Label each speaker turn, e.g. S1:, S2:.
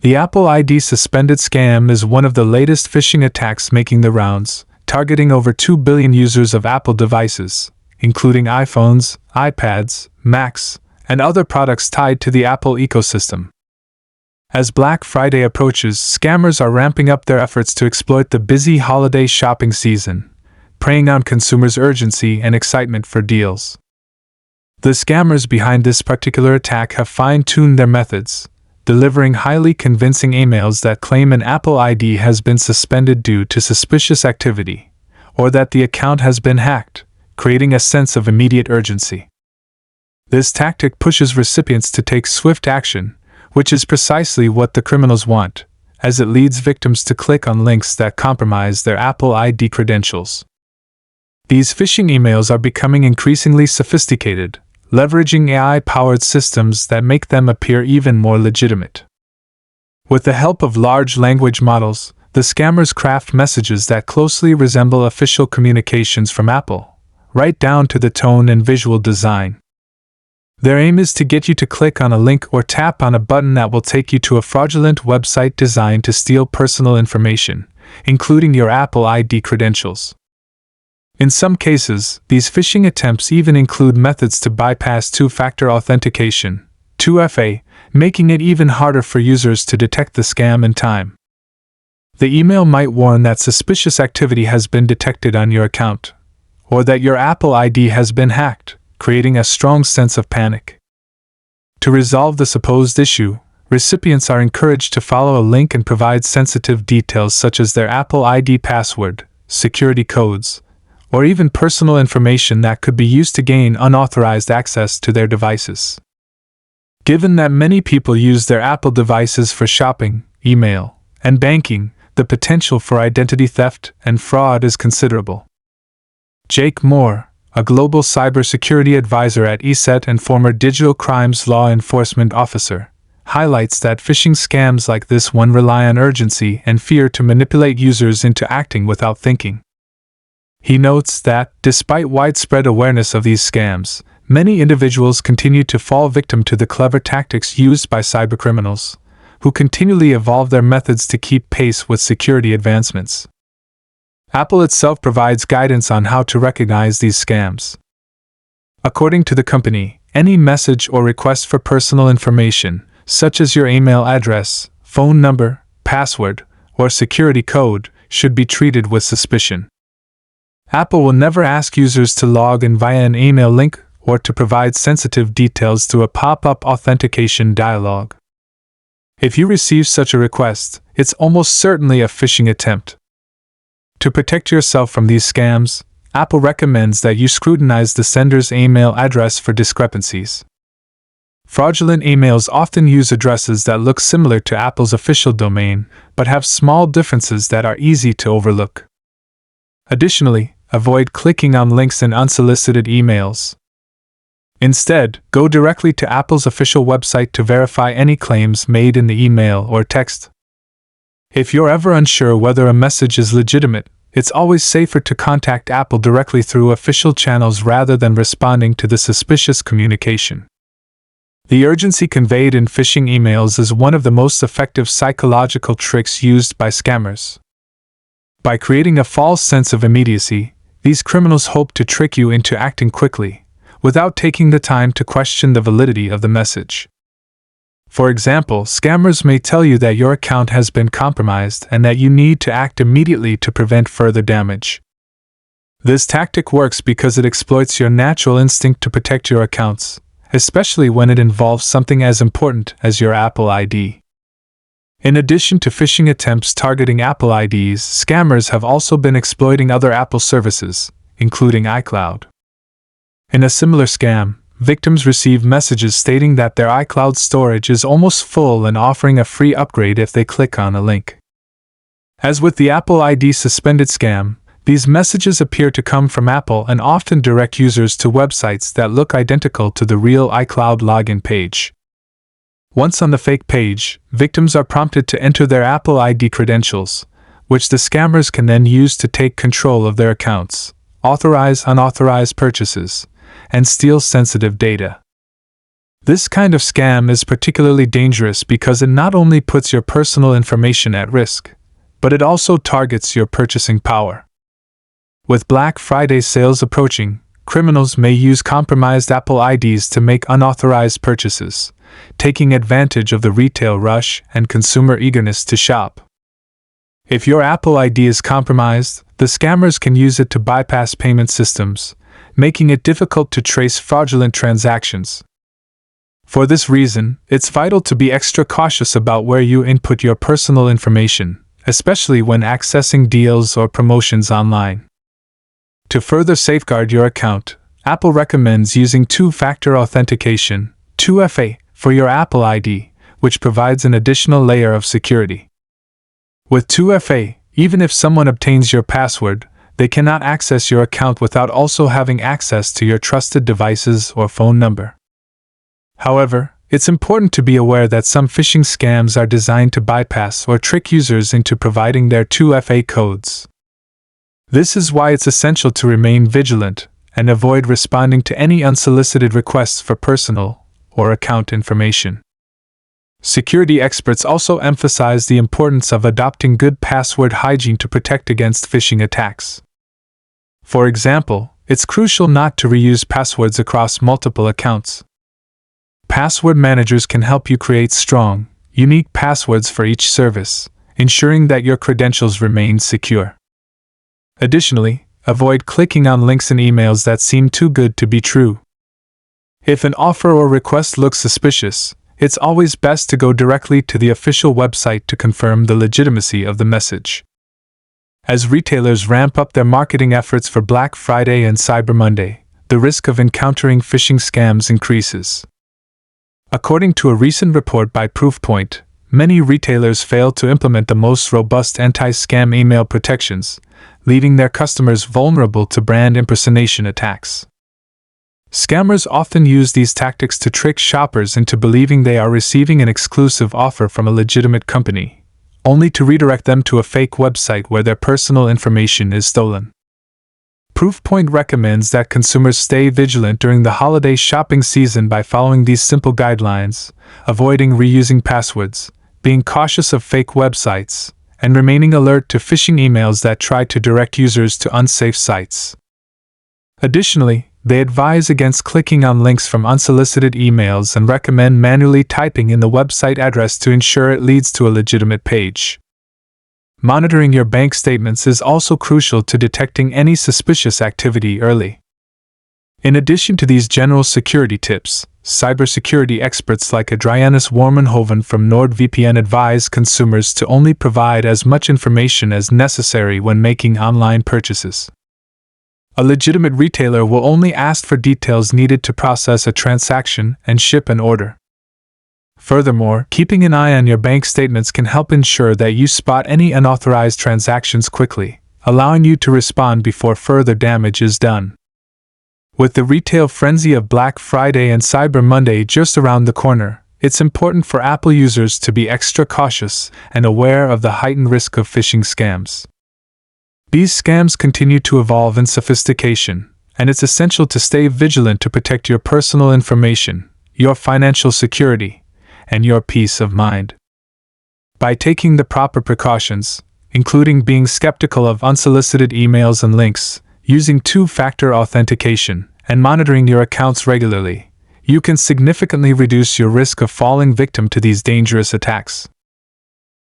S1: The Apple ID suspended scam is one of the latest phishing attacks making the rounds, targeting over 2 billion users of Apple devices, including iPhones, iPads, Macs, and other products tied to the Apple ecosystem. As Black Friday approaches, scammers are ramping up their efforts to exploit the busy holiday shopping season, preying on consumers' urgency and excitement for deals. The scammers behind this particular attack have fine-tuned their methods, delivering highly convincing emails that claim an Apple ID has been suspended due to suspicious activity, or that the account has been hacked, creating a sense of immediate urgency. This tactic pushes recipients to take swift action, which is precisely what the criminals want, as it leads victims to click on links that compromise their Apple ID credentials. These phishing emails are becoming increasingly sophisticated, leveraging AI-powered systems that make them appear even more legitimate. With the help of large language models, the scammers craft messages that closely resemble official communications from Apple, right down to the tone and visual design. Their aim is to get you to click on a link or tap on a button that will take you to a fraudulent website designed to steal personal information, including your Apple ID credentials. In some cases, these phishing attempts even include methods to bypass two-factor authentication, 2FA, making it even harder for users to detect the scam in time. The email might warn that suspicious activity has been detected on your account, or that your Apple ID has been hacked, creating a strong sense of panic. To resolve the supposed issue, recipients are encouraged to follow a link and provide sensitive details such as their Apple ID password, security codes, or even personal information that could be used to gain unauthorized access to their devices. Given that many people use their Apple devices for shopping, email, and banking, the potential for identity theft and fraud is considerable. Jake Moore, a global cybersecurity advisor at ESET and former digital crimes law enforcement officer, highlights that phishing scams like this one rely on urgency and fear to manipulate users into acting without thinking. He notes that, despite widespread awareness of these scams, many individuals continue to fall victim to the clever tactics used by cybercriminals, who continually evolve their methods to keep pace with security advancements. Apple itself provides guidance on how to recognize these scams. According to the company, any message or request for personal information, such as your email address, phone number, password, or security code, should be treated with suspicion. Apple will never ask users to log in via an email link or to provide sensitive details through a pop-up authentication dialog. If you receive such a request, it's almost certainly a phishing attempt. To protect yourself from these scams, Apple recommends that you scrutinize the sender's email address for discrepancies. Fraudulent emails often use addresses that look similar to Apple's official domain, but have small differences that are easy to overlook. Additionally, avoid clicking on links in unsolicited emails. Instead, go directly to Apple's official website to verify any claims made in the email or text. If you're ever unsure whether a message is legitimate, it's always safer to contact Apple directly through official channels rather than responding to the suspicious communication. The urgency conveyed in phishing emails is one of the most effective psychological tricks used by scammers. By creating a false sense of immediacy, these criminals hope to trick you into acting quickly, without taking the time to question the validity of the message. For example, scammers may tell you that your account has been compromised and that you need to act immediately to prevent further damage. This tactic works because it exploits your natural instinct to protect your accounts, especially when it involves something as important as your Apple ID. In addition to phishing attempts targeting Apple IDs, scammers have also been exploiting other Apple services, including iCloud. In a similar scam, victims receive messages stating that their iCloud storage is almost full and offering a free upgrade if they click on a link. As with the Apple ID suspended scam, these messages appear to come from Apple and often direct users to websites that look identical to the real iCloud login page. Once on the fake page, victims are prompted to enter their Apple ID credentials, which the scammers can then use to take control of their accounts, authorize unauthorized purchases, and steal sensitive data. This kind of scam is particularly dangerous because it not only puts your personal information at risk, but it also targets your purchasing power. With Black Friday sales approaching, criminals may use compromised Apple IDs to make unauthorized purchases, taking advantage of the retail rush and consumer eagerness to shop. If your Apple ID is compromised, the scammers can use it to bypass payment systems, making it difficult to trace fraudulent transactions. For this reason, it's vital to be extra cautious about where you input your personal information, especially when accessing deals or promotions online. To further safeguard your account, Apple recommends using two-factor authentication, 2FA, for your Apple ID, which provides an additional layer of security. With 2FA, even if someone obtains your password, they cannot access your account without also having access to your trusted devices or phone number. However, it's important to be aware that some phishing scams are designed to bypass or trick users into providing their 2FA codes. This is why it's essential to remain vigilant and avoid responding to any unsolicited requests for personal or account information. Security experts also emphasize the importance of adopting good password hygiene to protect against phishing attacks. For example, it's crucial not to reuse passwords across multiple accounts. Password managers can help you create strong, unique passwords for each service, ensuring that your credentials remain secure. Additionally, avoid clicking on links in emails that seem too good to be true. If an offer or request looks suspicious, it's always best to go directly to the official website to confirm the legitimacy of the message. As retailers ramp up their marketing efforts for Black Friday and Cyber Monday, the risk of encountering phishing scams increases. According to a recent report by Proofpoint, many retailers fail to implement the most robust anti-scam email protections, leaving their customers vulnerable to brand impersonation attacks. Scammers often use these tactics to trick shoppers into believing they are receiving an exclusive offer from a legitimate company, only to redirect them to a fake website where their personal information is stolen. Proofpoint recommends that consumers stay vigilant during the holiday shopping season by following these simple guidelines, avoiding reusing passwords, being cautious of fake websites, and remaining alert to phishing emails that try to direct users to unsafe sites. Additionally, they advise against clicking on links from unsolicited emails and recommend manually typing in the website address to ensure it leads to a legitimate page. Monitoring your bank statements is also crucial to detecting any suspicious activity early. In addition to these general security tips, cybersecurity experts like Adrianus Warmanhoven from NordVPN advise consumers to only provide as much information as necessary when making online purchases. A legitimate retailer will only ask for details needed to process a transaction and ship an order. Furthermore, keeping an eye on your bank statements can help ensure that you spot any unauthorized transactions quickly, allowing you to respond before further damage is done. With the retail frenzy of Black Friday and Cyber Monday just around the corner, it's important for Apple users to be extra cautious and aware of the heightened risk of phishing scams. These scams continue to evolve in sophistication, and it's essential to stay vigilant to protect your personal information, your financial security, and your peace of mind. By taking the proper precautions, including being skeptical of unsolicited emails and links, using two-factor authentication, and monitoring your accounts regularly, you can significantly reduce your risk of falling victim to these dangerous attacks.